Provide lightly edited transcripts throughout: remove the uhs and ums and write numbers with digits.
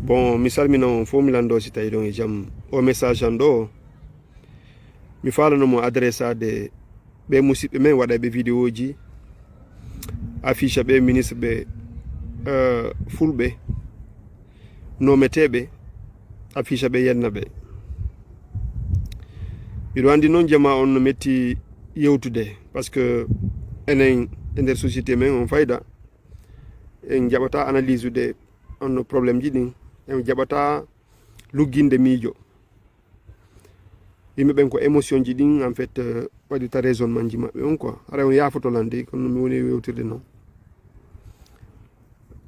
Bon, mi salmino fo mi lando si tawi ɗon e jaam o message an ɗo mi falanomo adressade ɓe musidɓe men waɗaɓe vidéo ji affiche ɓe ministre ɓe fulɓe nometeɓe affiche ɓe yenna ɓe miɗo andi noon jama on no metti yewtude par ce que enen e nder société men on fayda en jaɓata analyse ude on probléme ji ɗin en jaɓata lugginde miijo yimɓe ɓen ko émotion ji ɗin en fait waɗirta raisonnement ji maɓɓe on quoi ara on yafotolande kono mi woni yewtirde noon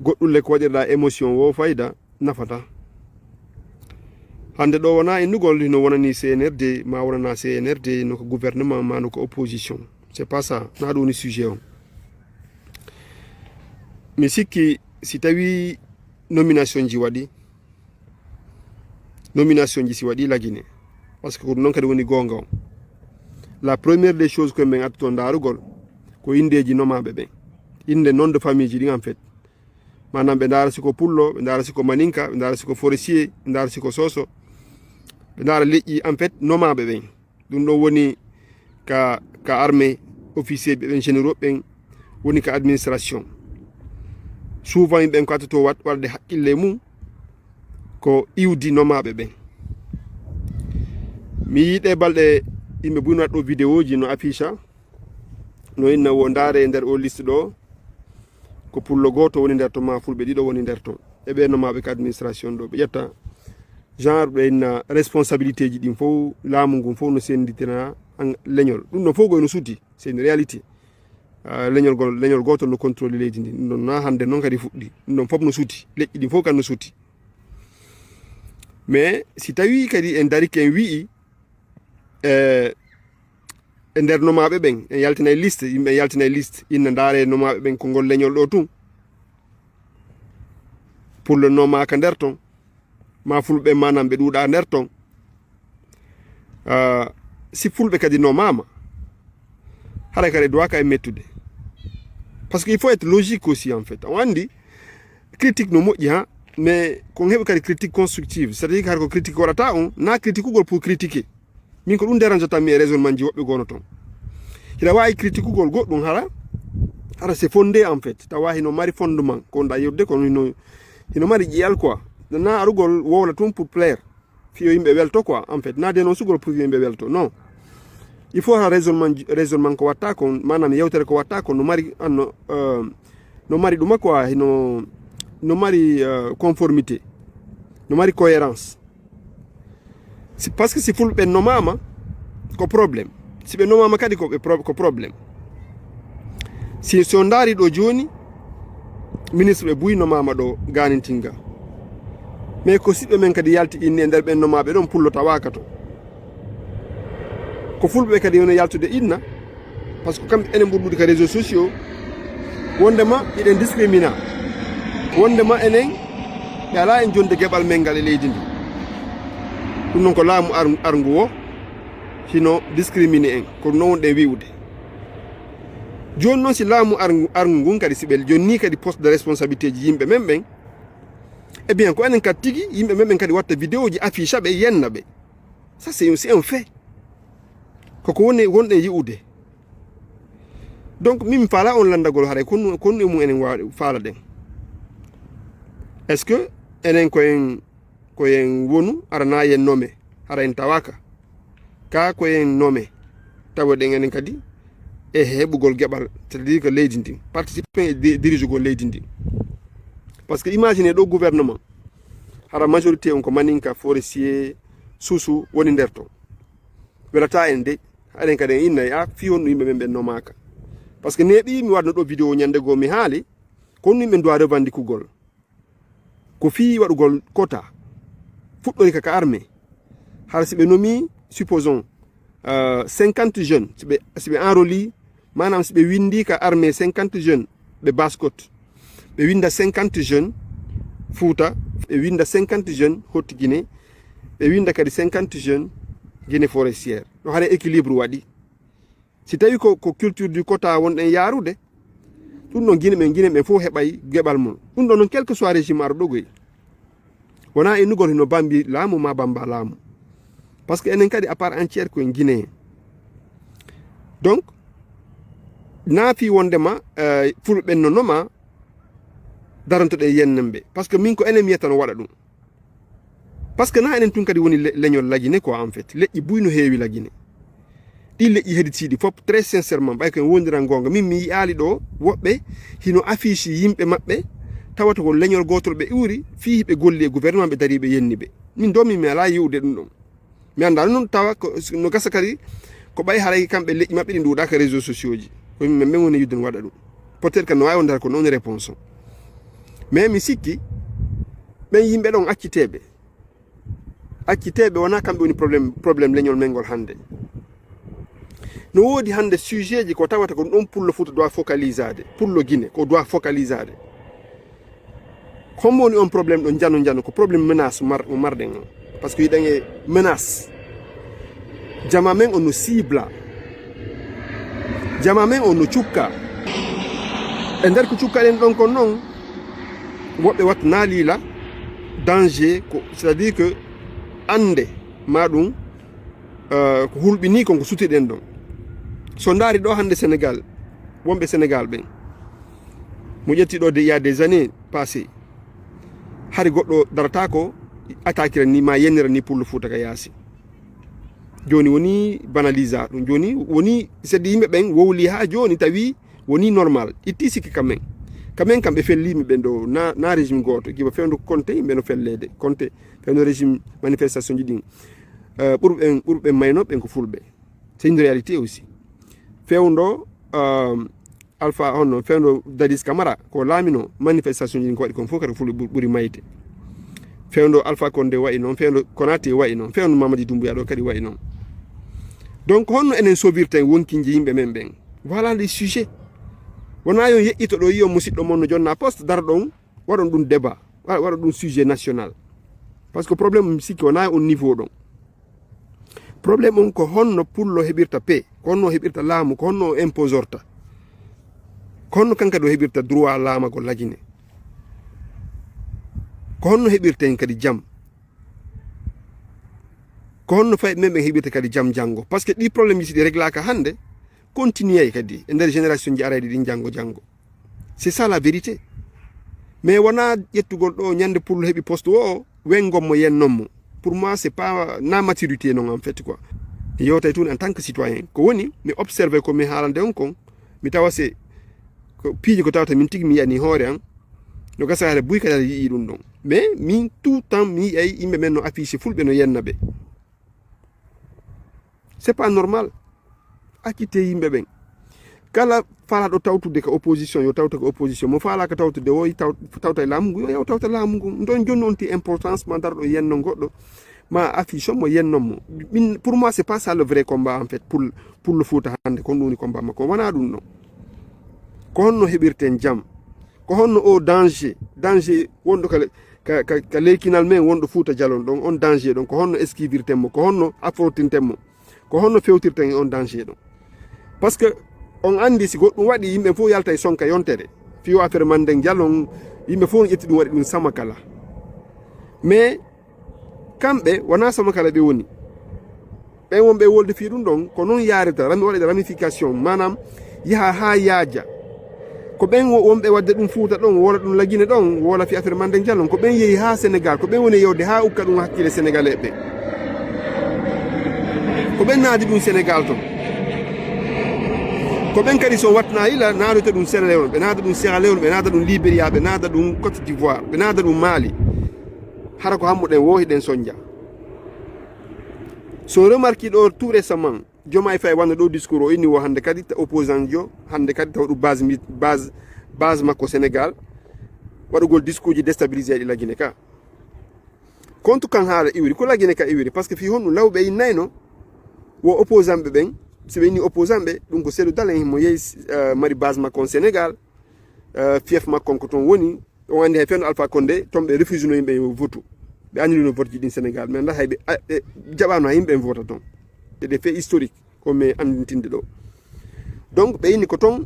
goɗɗulle ko waɗirɗa émotion wo fayda nafata hande ɗo wona innugol no wonani CNRD ma wonana CNRD no ko gouvernement ma no ko opposition c'est pas ça na ɗum woni sujet on mi sikki si tawi nomination ji waɗi nomination ji si waɗi lagine parce que ko noon kadi woni gonga on la première des choses que min attoto darugol ko indeji nomaɓe ɓen inde nom de famille ji ɗin en fait manam ɓe dara siko pullo ɓe dara siko maninka ɓe dara siko forestier ɓe dara siko soso ɓe dara leƴƴi en fait nomaɓe ɓen ɗum ɗon woni ka armée officier ɓe ɓen généraux ɓen woni ka administration souvent yimɓen ko attoto waɗde haqqille mum ko iwdi nomaɓe ɓen mi yiiɗe balɗe yimɓe buni waɗɗo vidéo ji no affiche no inna wo ndaare e nder o liste ɗo ko pullo goto woni nder to ma fulɓe ɗiɗo woni nder ton e ɓe nomaɓe ko administration ɗo ɓe ƴetta genre ɓe inna responsabilité ji ɗin fof laamu ngun fof no senditina leñol ɗum ɗon fof goy no suuti c'est une réalité leñol gotol no contrôle leydi ndi ɗum ɗon na hande noon kadi fuɗɗi ɗum ɗon fof no suuti leƴƴi ɗin fof kadi no suuti mais si tawi kadi en dariki en wi'i e nder nomaɓe ɓen en yaltina e liste yimɓe en yaltina e liste inna ndaare nomaɓe ɓen ko ngol leñol ɗo tun pullo nomaka nder ton ma fulɓe manam ɓe ɗuuɗa nder ton si fulɓe kadi nomama haɗa kadi duwaka e mettude par ce que il faut être logique aussi en fait on andi critique no moƴƴi ha mais kon heɓi kadi critique constructive c'est à dire har ko critique waɗata on na critique ugol pour critiquer min ko ɗum dérangeatami e raisonnement ji woɓɓe gono toon hiɗa wawi critique ugol goɗɗum hara c'est fondé en fait tawa hino mari fondement ko wonɗa yewde kono hino mari ƴiyal quoi na arugol wowla tun pour plaire fiyo yimɓe welto quoi en fait na denon sugol pour yimɓe welto non il faut ha raisonnement ko watta ko manam yewtere ko watta ko no mari no mari ɗuma quoi no mari conformité no mari cohérence parce que si fulɓe nomama ko probléme si ɓe nomama kadi ko probléme so daari ɗo joni ministre ɓe buyi nomama ɗo ganintinga mais ko siɓɓe men kadi yalti inni e nder ɓen nomaɓe ɗon pullo tawaka to ko fulɓe kadi wona yaltude inna par ce que kamɓe enen ɓurɗude ka réseaux sociaux wondema iɗen discrimina wondema enen ɓe ala en jonde gueɓal men ngal e leydi ndi ɗum noon ko laamu arngu o hino discrimine en ko non wonɗen wiwde joni noon si laamu arngu ngun kadi siɓe jonni kadi poste de responsabilité ji yimɓe men ɓen eh bien ko enen kadi tigui yimɓe men ɓen kadi watta vidéo ji affiche ɓe yenna ɓe ça c'est un fait koko wonɗen yi'ude donc min faala on landagol haray konnu e mum enen wawi faala ɗen est ce que enen koyen wonu arana yen nome hara en tawaka ka koyen nome tawaɗen enen kadi e heɓugol gueɓal c'est à dire que leydi ndin participe e dirigugol leydi ndin par ce que imagine ɗo gouvernement hara majorité on ko maninka forestier suusu woni nder to welata en de aɗen kadi en inna a fi honno yimɓe men ɓen nomaka par ce que neeɓi mi waɗno ɗo vidéo ñande goo mi haali kono yimɓe doit revendicugol ko fi waɗugol quota fuɗɗori kaka armée hara siɓe nomi supposons 50 jeunes siɓe enroli manam siɓe windi ka armée 50 jeunes ɓe baskote ɓe winda 50 jeunes Fouta ɓe winda 50 jeunes hotti Guinée ɓe winda kadi 50 jeunes Guinée forestière no haare équilibre waɗi si tawi ko culture du quota wonɗen yarude ɗum ɗon guine ɓen fof heɓay gueɓal mum ɗum ɗon noon quel que soit régime arɗo ɗogoy wona e nugol hino bambi laamu ma bamba laamu parce que enen kadi à part entière ko en Guinée donc naafi wondema fulɓe nonoma darantoɗe yennembe parce que min ko enen miyata no waɗa ɗum parce que na enen tun kadi woni leñol lagine quoi en fait leƴƴi buyno heewi lagine ɗi leƴƴi heɗitiɗi fof très sincèrement ɓay ko en wondiran gonga min mi yiyaali ɗo woɓɓe hino affiche yimɓe maɓɓe tawata ko leñol gotol ɓe iwri fii ɓe golli e gouvernement ɓe dari ɓe yenni ɓe min do min mi ala yiwde ɗum ɗon mi anda noon tawa no gasa kadi ko ɓay haray kamɓe leƴƴi maɓɓe ɗi nduɗaka réseaux sociaux ji ko min men woni yidden waɗa ɗum peut être que no wawi wondata ko noon réponse o mais mi sikki ɓen yimɓe ɗon acciteɓe wona kamɓe woni probléme leñol men ngol hannde no woodi hannde sujet ji ko tawata ko ɗon pullo Fouta doit focalisade pullo Guinée ko doit focalisade hommo woni on probléme ɗo jano ko probléme menace mo marɗen o par ce que yiɗen e menace jama men on no cible jama men on no cukka e nder ko cukkaɗen ɗon kon noon woɓɓe watta naalila danger ko c'est à dire que ande ma ɗum ko hulɓini konko sutiɗen ɗon so ndaari ɗo hannde Sénégal wonɓe Sénégal ɓen mo ƴetti ɗo il y a des années passé hari goɗɗo darata ko attaquera ni ma yennira ni pour le Fouta ka yaasi joni woni banalisa ɗum joni woni sedde yimɓe ɓen wowli ha joni tawi woni normal itti sikki kamen kamɓe fellimi ɓen ɗo na régime goto giba fewndo Conté yimɓe no fellede Conté fewndo régime manifestation ji ɗin ɓurɓe mayno ɓen ko fulɓe c'est une réalité aussi fewndo alpha honno fewndo Dadis Camara ko laamino manifestation ji ɗin ko waɗi kon fof kadi fulɓe ɓuuri mayde fewndo Alpha Condé wayi noon fewndo Konaté wayi noon fewndo Mamadi Doumbouya ɗo kadi wayi noon donc honno enen sovirten wonkinji yimɓe men ɓen voilà les sujets wona yon yeƴƴito ɗo yiyo musidɗo mon no jonna poste dara ɗon waɗon ɗum débat waɗa ɗum sujet national par ce que probléme sikki wona on niveau ɗon probléme on ko honno pullo heɓirta paix ko honno heɓirta laamu ko honno imposorta ko honno kanka ɗo heɓirta droit laamagol lagine ko honno heɓirten kadi jam ko honno fayi men ɓen heɓirta kadi jam janngo par ce que ɗi probléme ji si ɗi réglaka hannde continuer kadi e nder génération ji arayɗi ɗin janngo c'est ça la vérité mais wona ƴettugol ɗo ñande pullo heɓi poste o wengommo yennonmo pour moi c'est pas na maturité non en fait quoi yewtay tun en tant que citoyen ko woni mi observé ko mi haalande on kon mi tawa se ko piiji ko tawata min tigi mi yiyani hoore an no gasa haade buy kadi aɗa yii ɗum ɗon mais min tout temps mi yiyay yimɓe men no affiché fulɓe no yenna ɓe c'est pas normal accité yimɓe ɓen kala faalaɗo tawtude ko opposition yo tawta ko opposition mo faalaka tawtude o tawta e laamu ngu yo yaw tawta laamu ngu ɗon jonni on ti importance ma darɗo yenno goɗɗo ma affiche mo yennonmo min pour moi c'est pas ça le vrai combat en fait pour le Fouta hande kon ɗum woni combat makko wona ɗum ɗon ko honno heɓirten jam ko honno o danger wonɗo ka leykinal men wonɗo Fouta Jalon ɗon on danger ɗon ko honno esquivirten mo ko honno affrontinten mo ko honno fewtirten e on danger ɗon par ce que on andi si goɗɗum waɗi yimɓe fof yalta e sonka yontere fiyo affaire Mandeng Jalon yimɓe fof no ƴetti ɗum waɗi ɗum Samakala mais kamɓe wona Samakala ɓe woni ɓen wonɓe wolde fi ɗum ɗon ko noon yareta waɗa ramification manam yaha ha yaaja ko ɓen wonɓe wadde ɗum Fouta ɗon wola ɗum lagine ɗon wola fi affaire Mandeng Jalon ko ɓen yeehi ha Sénégal ko ɓen woni yewde ha ukka ɗum hakkille sénégalais ɓe ko ɓen naadi ɗum Sénégal ton ko ɓen kadi so watna ila naadote ɗum Sierra Leone ɓe naada ɗum Sierra Leone ɓe naada ɗum Libéria ɓe naada ɗum Côte d'Ivoire ɓe naada ɗum Mali hara ko hammo ɗen wohi ɗen soñdia so remarqui ɗo tout récemment Diomaye Faye wanno ɗo discours o inni wo hande kadi opposant jo hande kadi tawa ɗum base makko Sénégal waɗugol discours ji déstabilisé ɗi lagine ka kontu kan haala iwri ko lagine ka iwri par ce que fi honɗum lawɓe innayno wo opposant ɓe ɓen so ɓe inni opposant ɓe ɗum ko Cellou Dalein mo yehi mari base makko on Sénégal fief makkon ko toon woni on andi hay fewno Alpha Condé toon ɓe refuse no yimɓe votu ɓe annulino vote ji ɗin Sénégal mais nda hayɓe jaɓano ha yimɓe vota toon c'est des faits historiques komi andintinde ɗo donc ɓe inni ko toon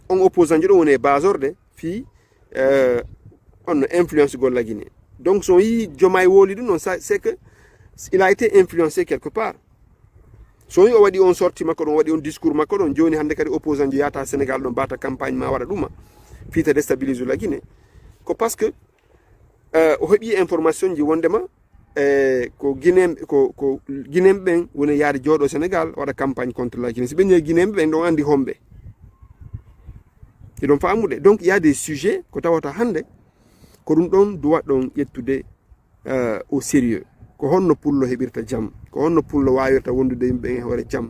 on opposant ji ɗo woni e base orde fi on no influence gol lagine donc son yi Diomaye woli dum non c'est que il a été influencé quelque part so yi o wadi on sorti makko don wadi on discours makko don joni hande kadi opposant yata Sénégal don bata campagne ma wada duma fita déstabiliser la Guinée ko parce que o hebi information ji wondema ko Guinée ben wona yaade jodo Sénégal wada campagne contre la Guinée si ben Guinée ben don andi hombe et donc faamude donc il y a des sujets ko tawata hande ko dum don doit don yettude au sérieux ko honno pullo hebirta jam ko honno pullo wawirta wondude yimbe hore jam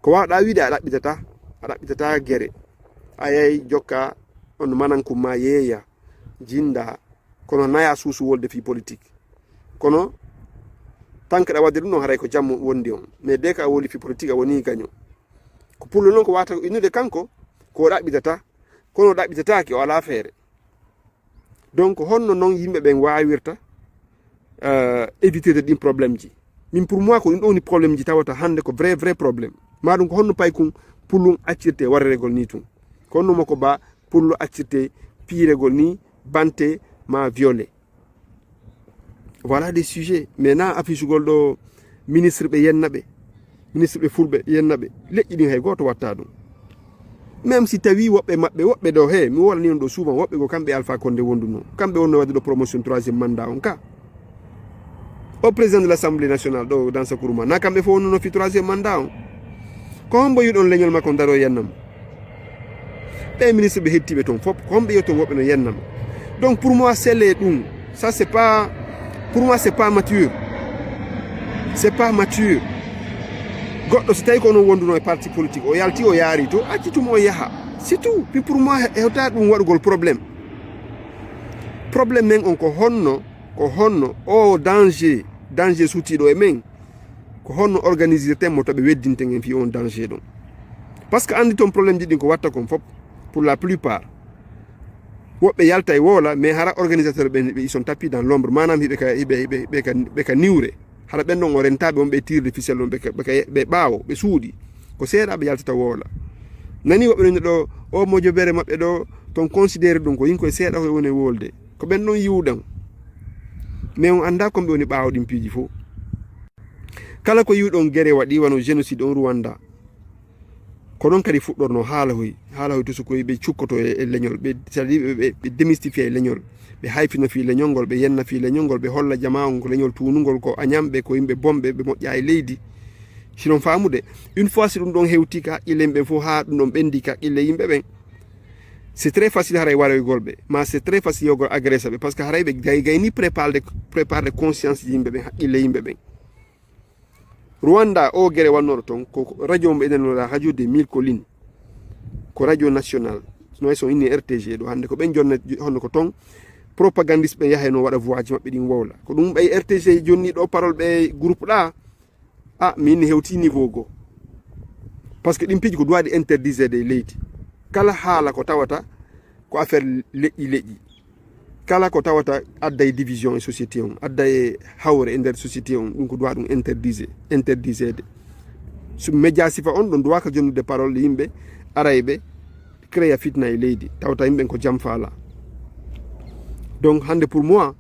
ko wada wiide a dabbitata gere ayay jokka on mananku ma yeya jinda kono naya susu wolde fi politique kono tanke da wadde dum non haray ko jam wondi on mais dès ka woli fi politique woni gagno ko pullo non ko wata inude kanko ko dabbitata kono dabbitata ki wala fere donc honno non yimbe ben wawirta éviter de problème ji min pour moi ko dum ni problème ji tawata hande ko vrai problème madum ko honno pay kun pullu accirte warregol ni tun ko honno mako ba pullu accirte piregol ni bante ma violé voilà des sujets maintenant affiche goldo ministre be yennabe ministre be fulbe yennabe leƴƴi din hay goto watta dum même si tawi wobbe do he mi wala ni on do souvent wobbe go kambe Alpha Condé wonduno kambe wonno wadde do promotion 3e mandat on ka au président de l'Assemblée nationale do dans ce courant na kambe fo wonno fi 3e mandat on ko hombo yudon leñol makko daro yennam be ministre be hettibe ton fop ko hombe yoto wobbe no yennam donc pour moi c'est les dum ça c'est pas pour moi c'est pas mature goddo so tawi ko non wonduno e parti politique o yalti o yaari to accitumo yaha c'est tout puis pour moi hewta dum wadugol problème men on ko honno o danger sutido e men ko honno organiser temmo to be weddinte en fi on danger don parce que andi ton problème didin ko watta kon fop pour la plupart wobbe yalta e wola mais hara organisateur ben ils sont tapis dans l'ombre manam hibe ka niwre hara ben non o rentabe on be tirde ficelle on be baawo be suudi ko seeda be yaltata wola nani wobbe no do o mojo bere mabbe do ton considérer dum ko yinko seeda ko woni wolde ko ben non yiwdam mais on anda ko be woni baawo dim piiji fo kala ko yiwdon gere wadi wano génocide on Rwanda ko non kadi fuddorno haala hoy to so ko be cukkoto e leñol be be démystifier leñol be hayfino fi leñol gol be yenna fi leñol gol be holla jamaa'on ko leñol tunugol ko anyambe ko yimbe bombe be mojja e leydi sinon faamude une fois si dum don hewti ka ilembe fo ha dum don bendi ka ille yimbe ben c'est très facile haray waroy golbe mais c'est très facile yogo agresser parce que haray be gayni préparer conscience yimbe ben ille yimbe ben Rwanda o gere wannoro ton ko radio mbe eden la radio des 1000 collines ko radio national no so inni RTG do hande ko ben jonne honno ko ton propagandiste be yaheno wada voix mabbe din wowla ko dum bay RTG jonni do parole be groupe da min hewti niveau go parce que dim piji ko doit interdire des leydi kala hala ko tawata ko affaire leƴƴi kala ko tawata adda e division e société on adda e hawre e nder société on dum ko doit dum interdire su média sifa on don doit ka jonnude parole yimbe araybe créer fitna e leydi tawta yimbe ko jam faala donc hande pour moi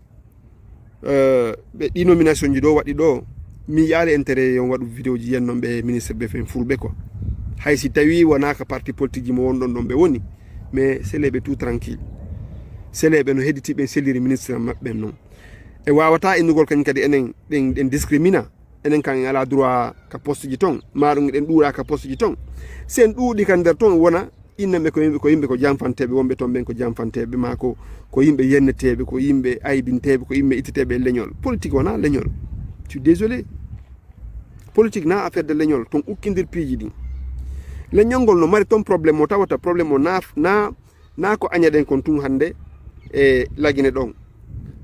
be di nomination ji do wadi do mi yaale intérêt on wadu vidéo ji yenno be ministre be fen fulbe ko hay si tawi wona ka parti politique ji mo won don be woni mais c'est les be tout tranquille c'est les be no hediti be seliri ministre mabbe non e wawata indugol kan kadi enen den discrimina enen kan ala droit ka poste ji ton maru den dura ka poste ji ton sen duudi kan der ton wona innabe ko yimbe ko jamfantebe wonbe ton ben ko jamfantebe ma ko yimbe yennetebe ko yimbe aybintebe ko yimbe ititebe leñol politique wona leñol je suis désolé politique na affaire de leñol ton ukkindir piiji din leñol no mari ton problème mo tawata problème o na ko anyaden kon tun hande e lagine don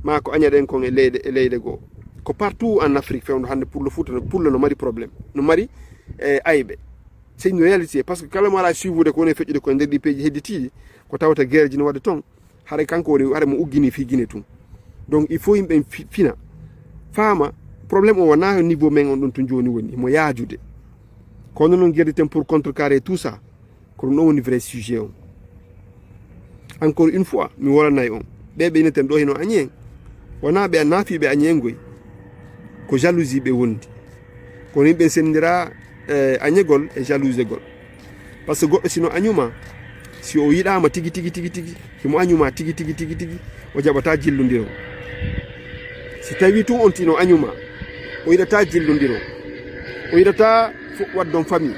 ma ko anyaden kon e leyde go ko partout en Afrique fewndo hande pour le foot no mari problème no mari aybe c'est une réalité parce que kala mala suivre ko ne fejjude ko nder di peji hedditi ko tawata guerre ji no wade ton hare kanko woni hare mo uggini fi gine tun donc il faut yimbe fina fama problème o wana niveau men on don tun joni woni mo yaajude ko non guerre pour contrecarrer tout ça ko non woni vrai sujet on encore une fois mi wala nay on bebe ina tem do hino agnen wona ɓe naafiɓe a ñeegoy ko jalousie ɓe wondi kono yimɓe sendira añegol e jalouse gol par ce que goɗɗo sino añuma si o yiɗama tigi tigi tigi tigi himo añuma tigi tigi tigi tigi o jaɓata jillodiro si tawi tun on tino añuma o yiɗata jillodiro o yiɗata waddon famille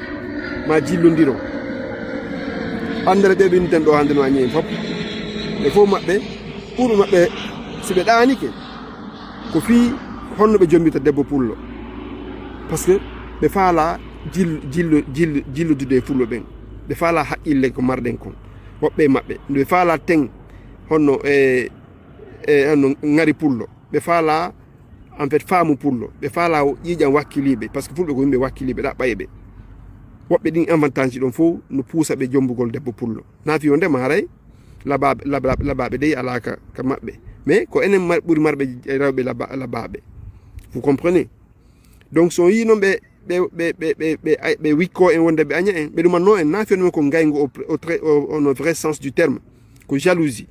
ma jillodiro andere ɓe ɓinten ɗo hande no añi fop ɓe fof maɓɓe ɓuuɓe maɓɓe si ɓe ɗanike ko fi honno ɓe jombita debbo pullo par ce que ɓe faala jilludude e fullo ɓen ɓe faala haqqille ko marɗen kon woɓɓe maɓɓe ɓe faala ten honno honno ngari pullo ɓe faala en fait faamu pullo ɓe faala ƴiiƴam wakkiliɓe par ce que fulɓe ko yimɓe wakkiliɓe ɗaɓɓaye ɓe woɓɓe ɗin avantage ɗon fof no puusa ɓe jombugol debbo pullo naafi o ndema haray labaɓe dey alaka ka maɓɓe mais ko enen ɓuri marɓe rewɓe labaɓe vous comprenez donc so yi noon ɓe wikko en wonde ɓe aña en ɓe ɗumanno en naafi on men ko ngaygo no vrai sens du terme ko jalousie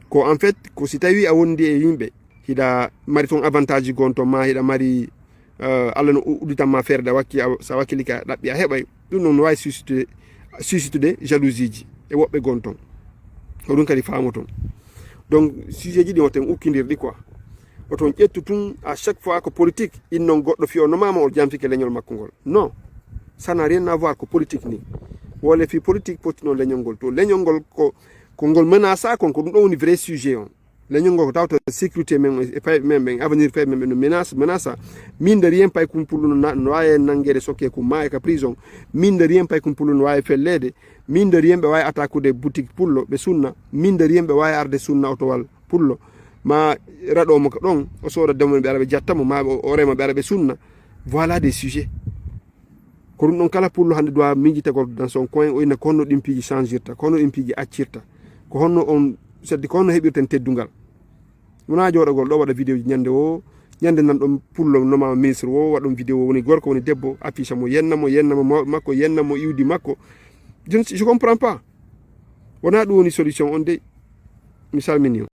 ko en fait ko si tawi a wondi e yimɓe hiɗa mari toon avantage gonto ma hiɗa mari Allah no udditanma feere da sa wakkili ka ɗaɓɓi a heɓay ɗum noon no wawi suscitude jalousie ji e woɓɓe gon toon ko ɗum kadi faamo toon donc sujet ji ɗi oten ukkidirɗi quoi oton ƴettu tun à chaque fois ko politique innon goɗɗo fiyonomama o jamfike leñol makko ngol non ça n'a rien à voir ko politique ni wole fi politique pottino leñol ngol to leñol ngol ko ngol menaça kon ko ɗum ɗon woni vrai sujet on leñol ngol ko tawta sécurité men e pay men ɓen avenir pay men ɓe no menaça mine de rien pay kum pullu no wawi nangguede sokke kum ma e ka prison mine de rien pay kum pullu no wawi fellede mine de rien ɓe wawi attaquude boutique pullo ɓe sunna mine de rien ɓe wawi arde sunna otowal pullo ma raɗomo ko ɗon o sooda demoɓe ɓe ara ɓe jattamo ma o rema ɓe ara ɓe sunna voilà des sujets ko ɗum ɗon kala pullo hande doit miijitagol dans son coin o inna ko honno ɗimpiji changirta ko honno ɗimpiji accirta ko honno on sedde ko honno heɓirten teddungal wona jooɗogol ɗo waɗa vidéo ji ñande nan ɗon pullo nomama ministre wo waɗon vidéo woni gorko woni debbo affiche mo yennamo makko yennamo iwdi makko je comprends pas wona ɗum woni solution on de mi salmini on